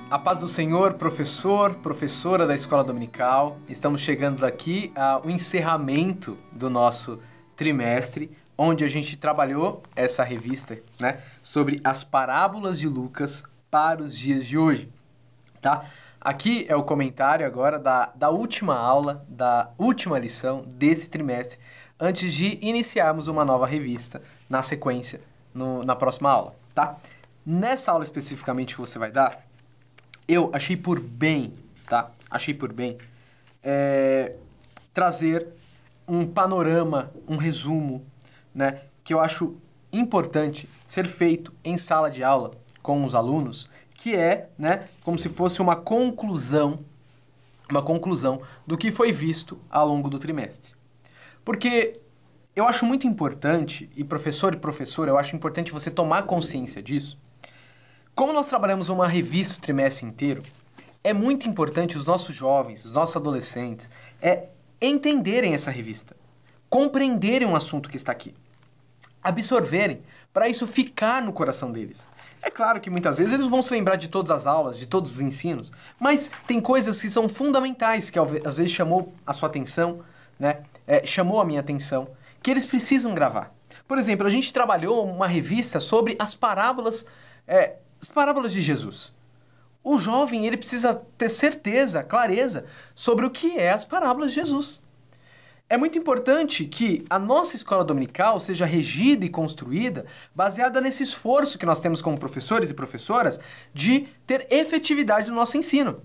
A paz do Senhor, professor, professora da Escola Dominical. Estamos chegando aqui ao encerramento do nosso trimestre, onde a gente trabalhou essa revista, né, sobre as parábolas de Lucas para os dias de hoje, tá? Aqui é o comentário agora da última aula, da última lição desse trimestre, antes de iniciarmos uma nova revista na sequência, na próxima aula, tá? Nessa aula especificamente que você vai dar, eu achei por bem, tá? Achei por bem trazer um panorama, um resumo, né? Que eu acho importante ser feito em sala de aula com os alunos, que é, né, como se fosse uma conclusão do que foi visto ao longo do trimestre. Porque eu acho muito importante, e professora, eu acho importante você tomar consciência disso. Como nós trabalhamos uma revista o trimestre inteiro, é muito importante os nossos jovens, os nossos adolescentes, entenderem essa revista, compreenderem um assunto que está aqui, absorverem, para isso ficar no coração deles. É claro que muitas vezes eles vão se lembrar de todas as aulas, de todos os ensinos, mas tem coisas que são fundamentais, que às vezes chamou a sua atenção, né? Chamou a minha atenção, que eles precisam gravar. Por exemplo, a gente trabalhou uma revista sobre as parábolas de Jesus. O jovem, ele precisa ter certeza, clareza, sobre o que é as parábolas de Jesus. É muito importante que a nossa escola dominical seja regida e construída baseada nesse esforço que nós temos como professores e professoras de ter efetividade no nosso ensino.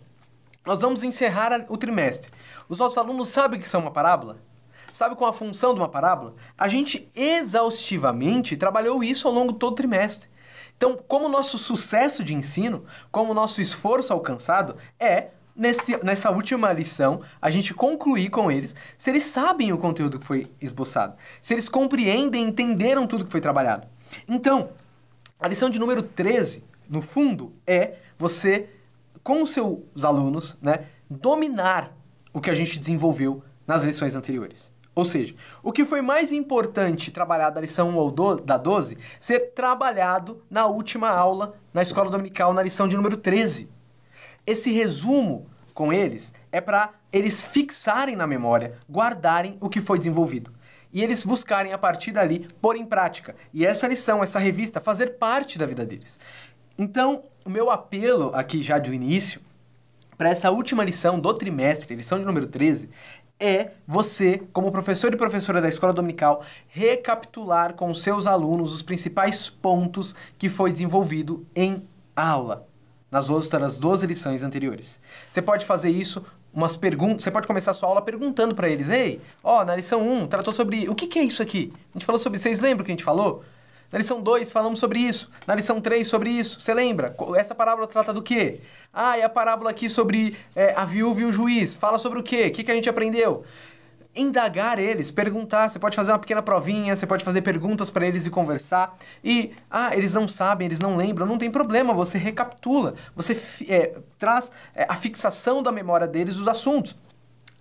Nós vamos encerrar o trimestre. Os nossos alunos sabem o que são uma parábola? Sabe qual a função de uma parábola? A gente exaustivamente trabalhou isso ao longo de todo o trimestre. Então, como o nosso sucesso de ensino, como o nosso esforço alcançado nessa última lição, a gente concluir com eles se eles sabem o conteúdo que foi esboçado, se eles compreendem e entenderam tudo que foi trabalhado. Então, a lição de número 13, no fundo, é você, com os seus alunos, né, dominar o que a gente desenvolveu nas lições anteriores. Ou seja, o que foi mais importante trabalhar da lição 1 ou da 12, ser trabalhado na última aula, na escola dominical, na lição de número 13. Esse resumo com eles é para eles fixarem na memória, guardarem o que foi desenvolvido. E eles buscarem, a partir dali, pôr em prática. E essa lição, essa revista, fazer parte da vida deles. Então, o meu apelo aqui já do início, para essa última lição do trimestre, lição de número 13, é você, como professor e professora da escola dominical, recapitular com os seus alunos os principais pontos que foi desenvolvido em aula, nas outras 12 lições anteriores. Você pode fazer isso, você pode começar a sua aula perguntando para eles, na lição 1 tratou sobre, o que é isso aqui? A gente falou sobre, vocês lembram o que a gente falou? Na lição 2 falamos sobre isso, na lição 3 sobre isso, você lembra? Essa parábola trata do quê? E a parábola aqui sobre a viúva e o juiz, fala sobre o quê? O que a gente aprendeu? Indagar eles, perguntar, você pode fazer uma pequena provinha, você pode fazer perguntas para eles e conversar. E, eles não sabem, eles não lembram, não tem problema, você recapitula, você traz a fixação da memória deles os assuntos.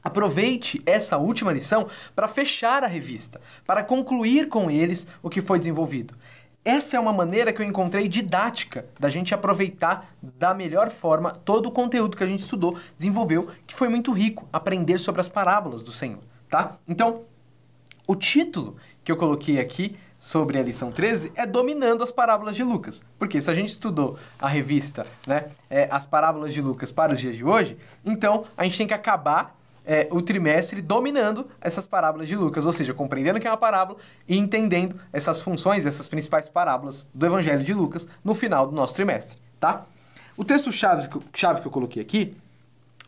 Aproveite essa última lição para fechar a revista, para concluir com eles o que foi desenvolvido. Essa é uma maneira que eu encontrei didática da gente aproveitar da melhor forma todo o conteúdo que a gente estudou, desenvolveu, que foi muito rico, aprender sobre as parábolas do Senhor, tá? Então, o título que eu coloquei aqui sobre a lição 13 é Dominando as Parábolas de Lucas. Porque se a gente estudou a revista, né, as parábolas de Lucas para os dias de hoje, então a gente tem que acabar o trimestre dominando essas parábolas de Lucas, ou seja, compreendendo o que é uma parábola e entendendo essas funções, essas principais parábolas do Evangelho de Lucas no final do nosso trimestre, tá? O texto-chave que eu coloquei aqui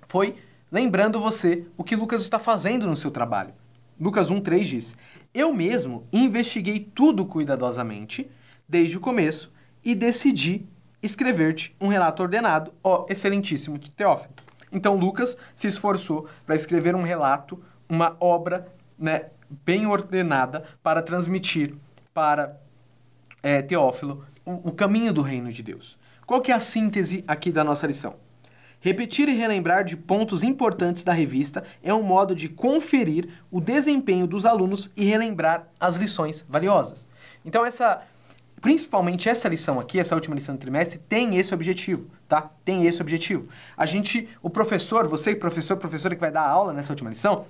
foi lembrando você o que Lucas está fazendo no seu trabalho. Lucas 1:3 diz: Eu mesmo investiguei tudo cuidadosamente, desde o começo, e decidi escrever-te um relato ordenado, ó excelentíssimo Teófilo. Então, Lucas se esforçou para escrever um relato, uma obra, né, bem ordenada para transmitir para Teófilo o caminho do reino de Deus. Qual que é a síntese aqui da nossa lição? Repetir e relembrar de pontos importantes da revista é um modo de conferir o desempenho dos alunos e relembrar as lições valiosas. Então, principalmente essa lição aqui, essa última lição do trimestre, tem esse objetivo, tá? Tem esse objetivo. O professor, você, professora que vai dar aula nessa última lição,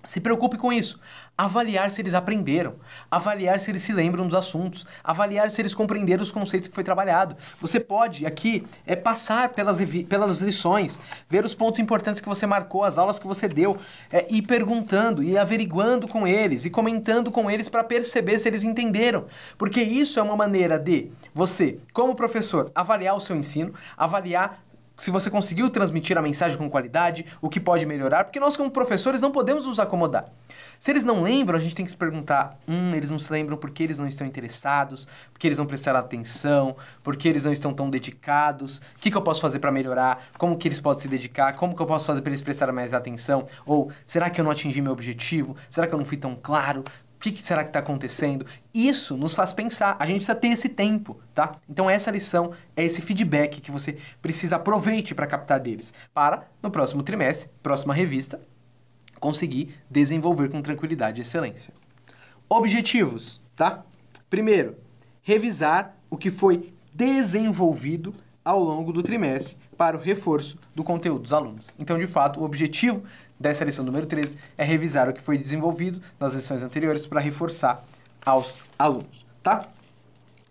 se preocupe com isso. Avaliar se eles aprenderam, avaliar se eles se lembram dos assuntos, avaliar se eles compreenderam os conceitos que foi trabalhado. Você pode aqui passar pelas lições, ver os pontos importantes que você marcou, as aulas que você deu, ir perguntando, ir averiguando com eles e comentando com eles para perceber se eles entenderam. Porque isso é uma maneira de você, como professor, avaliar o seu ensino, avaliar se você conseguiu transmitir a mensagem com qualidade, o que pode melhorar, porque nós como professores não podemos nos acomodar. Se eles não lembram, a gente tem que se perguntar, eles não se lembram porque eles não estão interessados, porque eles não prestaram atenção, porque eles não estão tão dedicados, o que eu posso fazer para melhorar, como que eles podem se dedicar, como que eu posso fazer para eles prestarem mais atenção, ou será que eu não atingi meu objetivo, será que eu não fui tão claro? O que será que está acontecendo? Isso nos faz pensar. A gente precisa ter esse tempo, tá? Então essa lição é esse feedback que você precisa aproveite para captar deles. Para, no próximo trimestre, próxima revista, conseguir desenvolver com tranquilidade e excelência. Objetivos, tá? Primeiro, revisar o que foi desenvolvido ao longo do trimestre para o reforço do conteúdo dos alunos. Então, de fato, o objetivo dessa lição número 13 é revisar o que foi desenvolvido nas lições anteriores para reforçar aos alunos, tá?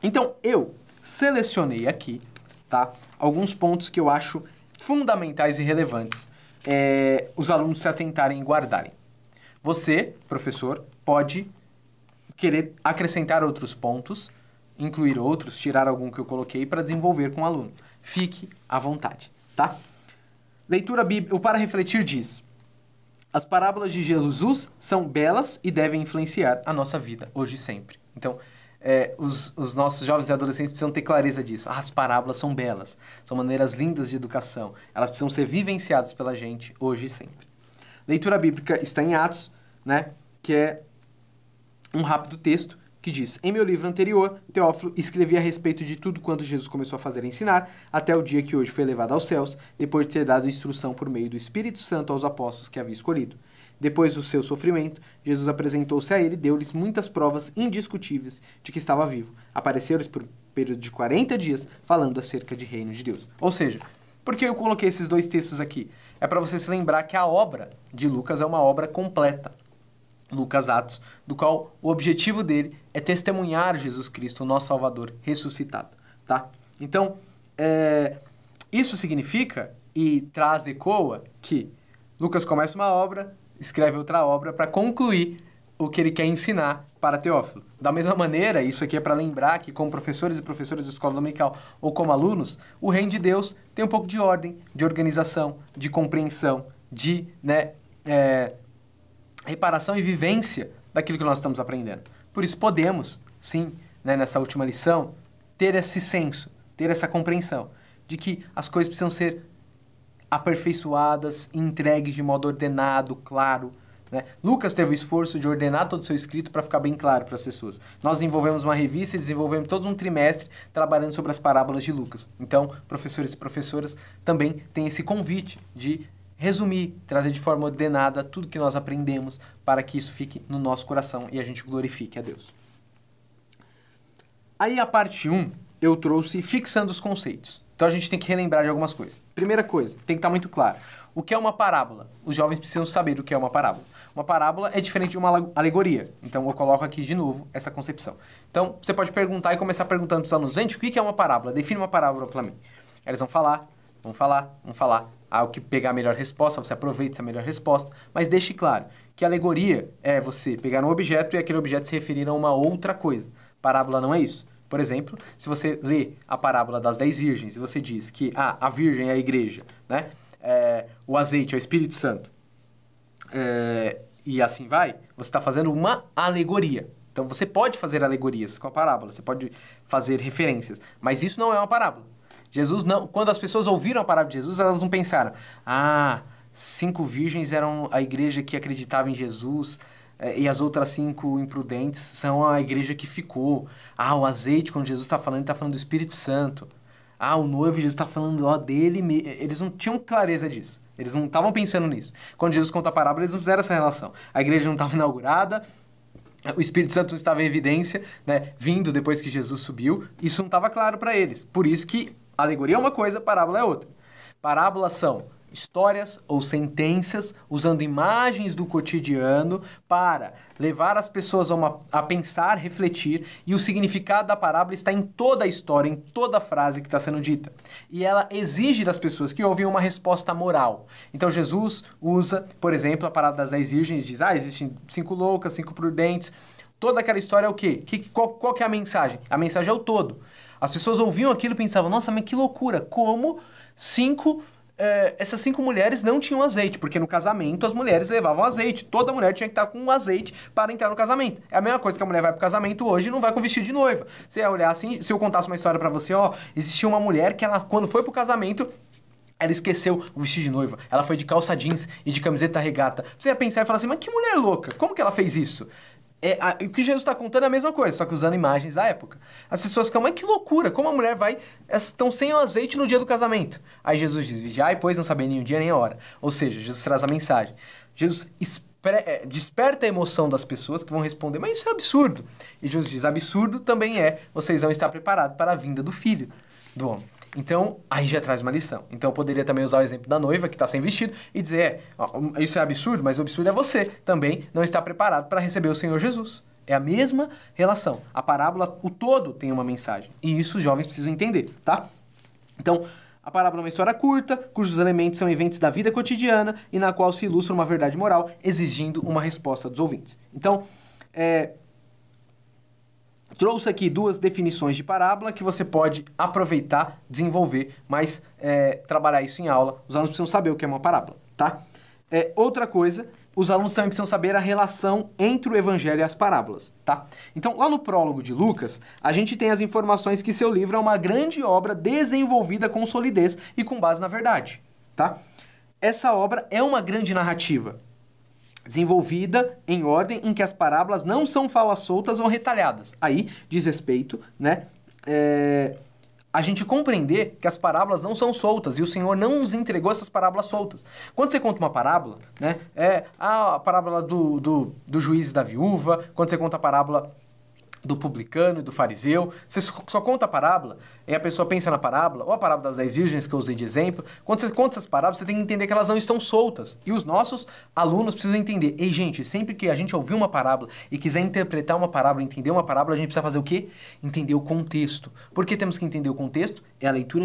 Então, eu selecionei aqui, tá, alguns pontos que eu acho fundamentais e relevantes os alunos se atentarem e guardarem. Você, professor, pode querer acrescentar outros pontos, incluir outros, tirar algum que eu coloquei para desenvolver com o aluno. Fique à vontade, tá? Leitura bíblica, o Para Refletir diz: as parábolas de Jesus são belas e devem influenciar a nossa vida, hoje e sempre. Então, os nossos jovens e adolescentes precisam ter clareza disso. As parábolas são belas, são maneiras lindas de educação. Elas precisam ser vivenciadas pela gente, hoje e sempre. Leitura bíblica está em Atos, né, que é um rápido texto que diz: em meu livro anterior, Teófilo, escrevi a respeito de tudo quanto Jesus começou a fazer e ensinar, até o dia que hoje foi elevado aos céus, depois de ter dado instrução por meio do Espírito Santo aos apóstolos que havia escolhido. Depois do seu sofrimento, Jesus apresentou-se a ele e deu-lhes muitas provas indiscutíveis de que estava vivo. Apareceu-lhes por um período de 40 dias, falando acerca de reino de Deus. Ou seja, por que eu coloquei esses dois textos aqui? É para você se lembrar que a obra de Lucas é uma obra completa. Lucas Atos, do qual o objetivo dele é testemunhar Jesus Cristo, o nosso Salvador, ressuscitado, tá? Então, isso significa e ecoa que Lucas começa uma obra, escreve outra obra para concluir o que ele quer ensinar para Teófilo. Da mesma maneira, isso aqui é para lembrar que como professores e professoras de escola dominical ou como alunos, o reino de Deus tem um pouco de ordem, de organização, de compreensão, de reparação e vivência daquilo que nós estamos aprendendo. Por isso podemos, sim, nessa última lição, ter esse senso, ter essa compreensão de que as coisas precisam ser aperfeiçoadas, entregues de modo ordenado, claro. Né? Lucas teve o esforço de ordenar todo o seu escrito para ficar bem claro para as pessoas. Nós desenvolvemos uma revista e desenvolvemos todo um trimestre trabalhando sobre as parábolas de Lucas. Então, professores e professoras também têm esse convite de resumir, trazer de forma ordenada tudo que nós aprendemos para que isso fique no nosso coração e a gente glorifique a Deus. Aí a parte 1, eu trouxe fixando os conceitos. Então a gente tem que relembrar de algumas coisas. Primeira coisa, tem que estar muito claro. O que é uma parábola? Os jovens precisam saber o que é uma parábola. Uma parábola é diferente de uma alegoria. Então eu coloco aqui de novo essa concepção. Então você pode perguntar e começar perguntando para os alunos: gente, o que é uma parábola? Define uma parábola para mim. Eles vão falar. O que pegar a melhor resposta, você aproveita essa melhor resposta. Mas deixe claro que alegoria é você pegar um objeto e aquele objeto se referir a uma outra coisa. Parábola não é isso. Por exemplo, se você lê a parábola das 10 virgens e você diz que a virgem é a igreja, né? O azeite é o Espírito Santo, e assim vai, você está fazendo uma alegoria. Então você pode fazer alegorias com a parábola, você pode fazer referências, mas isso não é uma parábola. Jesus não, quando as pessoas ouviram a parábola de Jesus, elas não pensaram: 5 virgens eram a igreja que acreditava em Jesus, e as outras 5 imprudentes são a igreja que ficou. O azeite, quando Jesus está falando, ele está falando do Espírito Santo. O noivo, Jesus está falando dele. Eles não tinham clareza disso. Eles não estavam pensando nisso. Quando Jesus conta a parábola, eles não fizeram essa relação. A igreja não estava inaugurada, o Espírito Santo não estava em evidência, né, vindo depois que Jesus subiu, isso não estava claro para eles. Por isso que alegoria é uma coisa, parábola é outra. Parábolas são histórias ou sentenças usando imagens do cotidiano para levar as pessoas a pensar, refletir, e o significado da parábola está em toda a história, em toda a frase que está sendo dita. E ela exige das pessoas que ouvem uma resposta moral. Então Jesus usa, por exemplo, a parábola das 10 virgens, diz, existem 5 loucas, 5 prudentes. Toda aquela história é o quê? Qual que é a mensagem? A mensagem é o todo. As pessoas ouviam aquilo e pensavam, nossa, mas que loucura, como essas 5 mulheres não tinham azeite, porque no casamento as mulheres levavam azeite. Toda mulher tinha que estar com um azeite para entrar no casamento. É a mesma coisa que a mulher vai pro casamento hoje e não vai com vestido de noiva. Você ia olhar assim, se eu contasse uma história para você, existia uma mulher que ela, quando foi pro casamento, ela esqueceu o vestido de noiva. Ela foi de calça jeans e de camiseta regata. Você ia pensar e falar assim, mas que mulher louca, como que ela fez isso? O que Jesus está contando é a mesma coisa, só que usando imagens da época. As pessoas ficam, mas que loucura, como a mulher vai... Estão sem o azeite no dia do casamento. Aí Jesus diz, vigiai, pois não sabem nem o dia nem a hora. Ou seja, Jesus traz a mensagem. Jesus desperta a emoção das pessoas que vão responder, mas isso é absurdo. E Jesus diz, absurdo também vocês vão estar preparados para a vinda do Filho do Homem. Então, aí já traz uma lição. Então, eu poderia também usar o exemplo da noiva que está sem vestido e dizer, isso é absurdo, mas o absurdo é você também não estar preparado para receber o Senhor Jesus. É a mesma relação. A parábola, o todo tem uma mensagem. E isso os jovens precisam entender, tá? Então, a parábola é uma história curta, cujos elementos são eventos da vida cotidiana e na qual se ilustra uma verdade moral, exigindo uma resposta dos ouvintes. Então, trouxe aqui 2 definições de parábola que você pode aproveitar, desenvolver, mas trabalhar isso em aula. Os alunos precisam saber o que é uma parábola, tá? Outra coisa, os alunos também precisam saber a relação entre o evangelho e as parábolas, tá? Então, lá no prólogo de Lucas, a gente tem as informações que seu livro é uma grande obra desenvolvida com solidez e com base na verdade, tá? Essa obra é uma grande narrativa, desenvolvida em ordem em que as parábolas não são falas soltas ou retalhadas. Aí diz respeito, né, a gente compreender que as parábolas não são soltas e o Senhor não nos entregou essas parábolas soltas. Quando você conta uma parábola, né, a parábola do juiz e da viúva, quando você conta a parábola do publicano e do fariseu, você só conta a parábola, e a pessoa pensa na parábola, ou a parábola das 10 virgens que eu usei de exemplo. Quando você conta essas parábolas, você tem que entender que elas não estão soltas. E os nossos alunos precisam entender. Ei, gente, sempre que a gente ouvir uma parábola e quiser interpretar uma parábola, entender uma parábola, a gente precisa fazer o quê? Entender o contexto. Por que temos que entender o contexto? É a leitura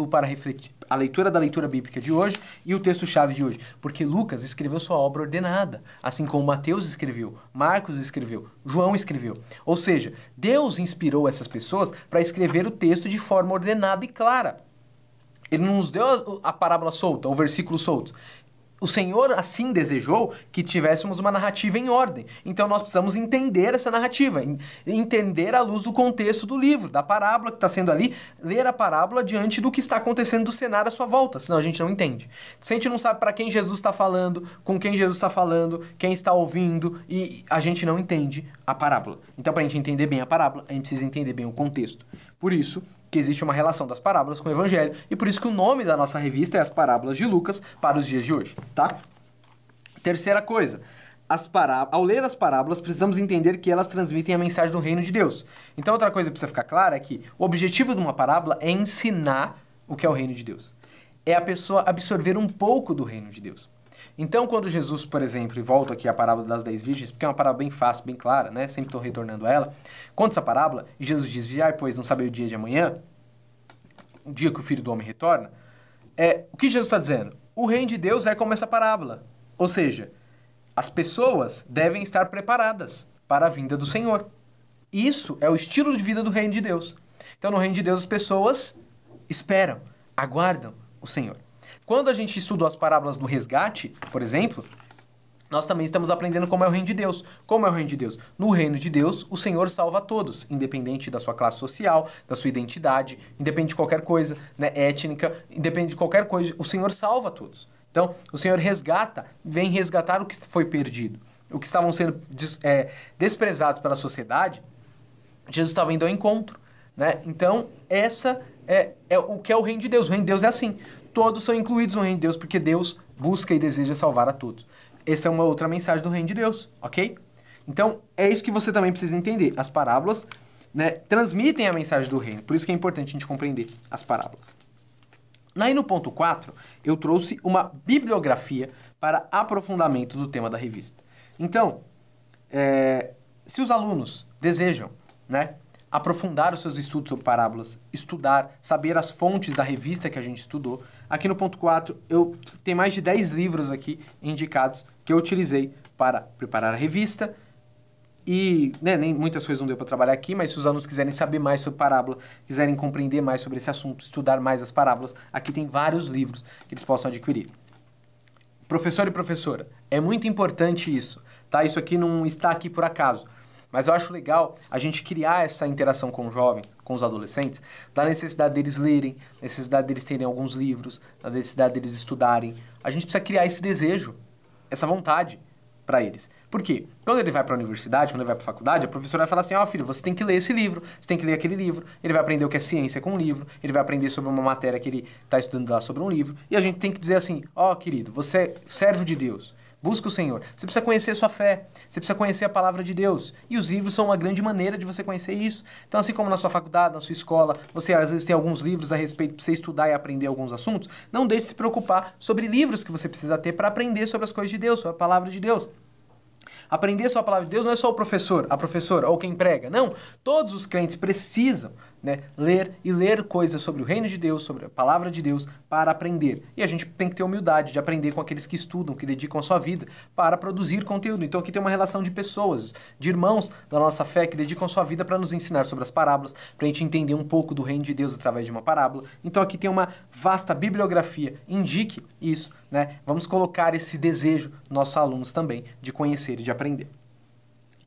para refletir, a leitura da leitura bíblica de hoje e o texto-chave de hoje. Porque Lucas escreveu sua obra ordenada, assim como Mateus escreveu, Marcos escreveu, João escreveu. Ou seja, Deus inspirou essas pessoas para escrever o texto de forma ordenada e clara. Ele não nos deu a parábola solta, o versículo solto. O Senhor assim desejou que tivéssemos uma narrativa em ordem. Então nós precisamos entender essa narrativa, entender à luz do contexto do livro, da parábola que está sendo ali, ler a parábola diante do que está acontecendo do cenário à sua volta, senão a gente não entende. Se a gente não sabe para quem Jesus está falando, com quem Jesus está falando, quem está ouvindo, e a gente não entende a parábola. Então, para a gente entender bem a parábola, a gente precisa entender bem o contexto. Por isso que existe uma relação das parábolas com o Evangelho, e por isso que o nome da nossa revista é As Parábolas de Lucas para os dias de hoje, tá? Terceira coisa, ao ler as parábolas, precisamos entender que elas transmitem a mensagem do reino de Deus. Então, outra coisa que precisa ficar clara é que o objetivo de uma parábola é ensinar o que é o reino de Deus. É a pessoa absorver um pouco do reino de Deus. Então, quando Jesus, por exemplo, e volto aqui à parábola das 10 virgens, porque é uma parábola bem fácil, bem clara, né? Sempre estou retornando a ela. Conta essa parábola e Jesus diz, vigiai, pois não sabei o dia de amanhã, o dia que o Filho do Homem retorna. O que Jesus está dizendo? O reino de Deus é como essa parábola. Ou seja, as pessoas devem estar preparadas para a vinda do Senhor. Isso é o estilo de vida do reino de Deus. Então, no reino de Deus, as pessoas esperam, aguardam o Senhor. Quando a gente estuda as parábolas do resgate, por exemplo, nós também estamos aprendendo como é o reino de Deus. Como é o reino de Deus? No reino de Deus, o Senhor salva a todos, independente da sua classe social, da sua identidade, independente de qualquer coisa, né, étnica, independente de qualquer coisa, o Senhor salva a todos. Então, o Senhor vem resgatar o que foi perdido. O que estavam sendo desprezados pela sociedade, Jesus estava indo ao encontro, né? Então, essa é o que é o reino de Deus. O reino de Deus é assim. Todos são incluídos no reino de Deus porque Deus busca e deseja salvar a todos. Essa é uma outra mensagem do reino de Deus, ok? Então, é isso que você também precisa entender. As parábolas, né, transmitem a mensagem do reino. Por isso que é importante a gente compreender as parábolas. Aí no ponto 4, eu trouxe uma bibliografia para aprofundamento do tema da revista. Então, se os alunos desejam, né, aprofundar os seus estudos sobre parábolas, estudar, saber as fontes da revista que a gente estudou, aqui no ponto 4 eu tenho mais de 10 livros aqui indicados que eu utilizei para preparar a revista e, né, nem muitas coisas não deu para trabalhar aqui, mas se os alunos quiserem saber mais sobre parábola, quiserem compreender mais sobre esse assunto, estudar mais as parábolas, aqui tem vários livros que eles possam adquirir. Professor e professora, é muito importante isso, tá? Isso aqui não está aqui por acaso. Mas eu acho legal a gente criar essa interação com os jovens, com os adolescentes, da necessidade deles lerem, da necessidade deles terem alguns livros, da necessidade deles estudarem. A gente precisa criar esse desejo, essa vontade para eles. Por quê? Quando ele vai para a universidade, quando ele vai para a faculdade, a professora vai falar assim, ó, filho, você tem que ler esse livro, você tem que ler aquele livro, ele vai aprender o que é ciência com um livro, ele vai aprender sobre uma matéria que ele está estudando lá sobre um livro, e a gente tem que dizer assim, ó, querido, você é servo de Deus, busca o Senhor. Você precisa conhecer a sua fé. Você precisa conhecer a palavra de Deus. E os livros são uma grande maneira de você conhecer isso. Então, assim como na sua faculdade, na sua escola, você às vezes tem alguns livros a respeito para você estudar e aprender alguns assuntos, não deixe de se preocupar sobre livros que você precisa ter para aprender sobre as coisas de Deus, sobre a palavra de Deus. Aprender sobre a palavra de Deus não é só o professor, a professora ou quem prega. Não, todos os crentes precisam, né, ler coisas sobre o reino de Deus, sobre a palavra de Deus, para aprender. E a gente tem que ter humildade de aprender com aqueles que estudam, que dedicam a sua vida para produzir conteúdo. Então aqui tem uma relação de pessoas, de irmãos da nossa fé que dedicam a sua vida para nos ensinar sobre as parábolas, para a gente entender um pouco do reino de Deus através de uma parábola. Então aqui tem uma vasta bibliografia, indique isso, né? Vamos colocar esse desejo nos nossos alunos também de conhecer e de aprender.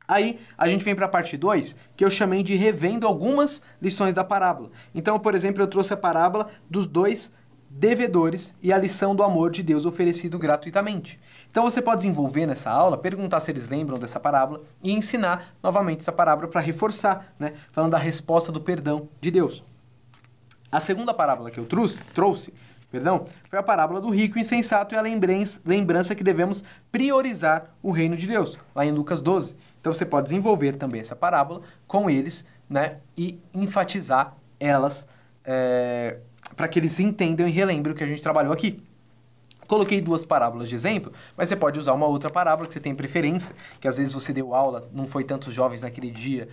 Aí, a gente vem para a parte 2, que eu chamei de revendo algumas lições da parábola. Então, por exemplo, eu trouxe a parábola dos 2 devedores e a lição do amor de Deus oferecido gratuitamente. Então, você pode desenvolver nessa aula, perguntar se eles lembram dessa parábola e ensinar novamente essa parábola para reforçar, né? Falando da resposta do perdão de Deus. A segunda parábola que eu trouxe, foi a parábola do rico insensato e a lembrança que devemos priorizar o reino de Deus, lá em Lucas 12. Então você pode desenvolver também essa parábola com eles, né, e enfatizar elas para que eles entendam e relembrem o que a gente trabalhou aqui. Coloquei 2 parábolas de exemplo, mas você pode usar uma outra parábola que você tem preferência, que às vezes você deu aula, não foi tantos jovens naquele dia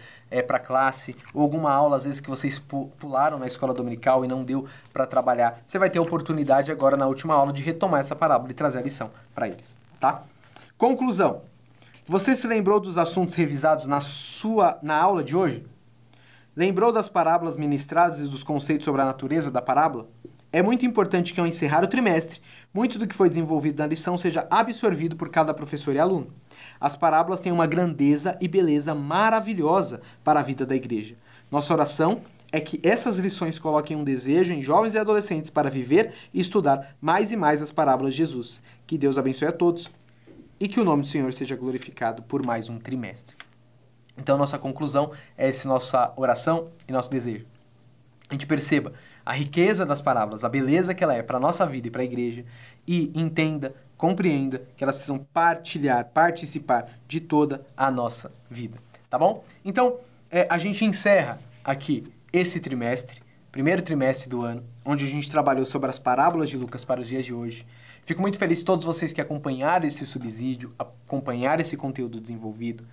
para a classe, ou alguma aula às vezes que vocês pularam na escola dominical e não deu para trabalhar. Você vai ter a oportunidade agora na última aula de retomar essa parábola e trazer a lição para eles, tá? Conclusão. Você se lembrou dos assuntos revisados na aula de hoje? Lembrou das parábolas ministradas e dos conceitos sobre a natureza da parábola? É muito importante que ao encerrar o trimestre, muito do que foi desenvolvido na lição seja absorvido por cada professor e aluno. As parábolas têm uma grandeza e beleza maravilhosa para a vida da igreja. Nossa oração é que essas lições coloquem um desejo em jovens e adolescentes para viver e estudar mais e mais as parábolas de Jesus. Que Deus abençoe a todos e que o nome do Senhor seja glorificado por mais um trimestre. Então, nossa conclusão é essa nossa oração e nosso desejo. A gente perceba a riqueza das parábolas, a beleza que ela é para a nossa vida e para a igreja, e entenda, compreenda que elas precisam participar de toda a nossa vida, tá bom? Então, a gente encerra aqui esse trimestre, primeiro trimestre do ano, onde a gente trabalhou sobre as parábolas de Lucas para os dias de hoje. Fico muito feliz de todos vocês que acompanharam esse subsídio, acompanharam esse conteúdo desenvolvido.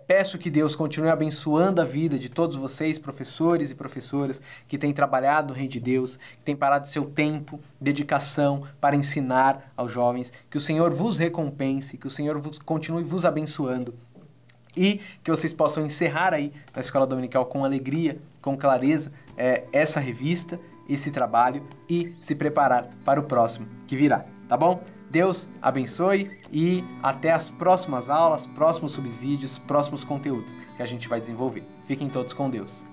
Peço que Deus continue abençoando a vida de todos vocês, professores e professoras, que têm trabalhado no Reino de Deus, que têm parado seu tempo, dedicação para ensinar aos jovens. Que o Senhor vos recompense, que o Senhor continue vos abençoando e que vocês possam encerrar aí na Escola Dominical com alegria, com clareza, essa revista, esse trabalho e se preparar para o próximo que virá, tá bom? Deus abençoe e até as próximas aulas, próximos subsídios, próximos conteúdos que a gente vai desenvolver. Fiquem todos com Deus.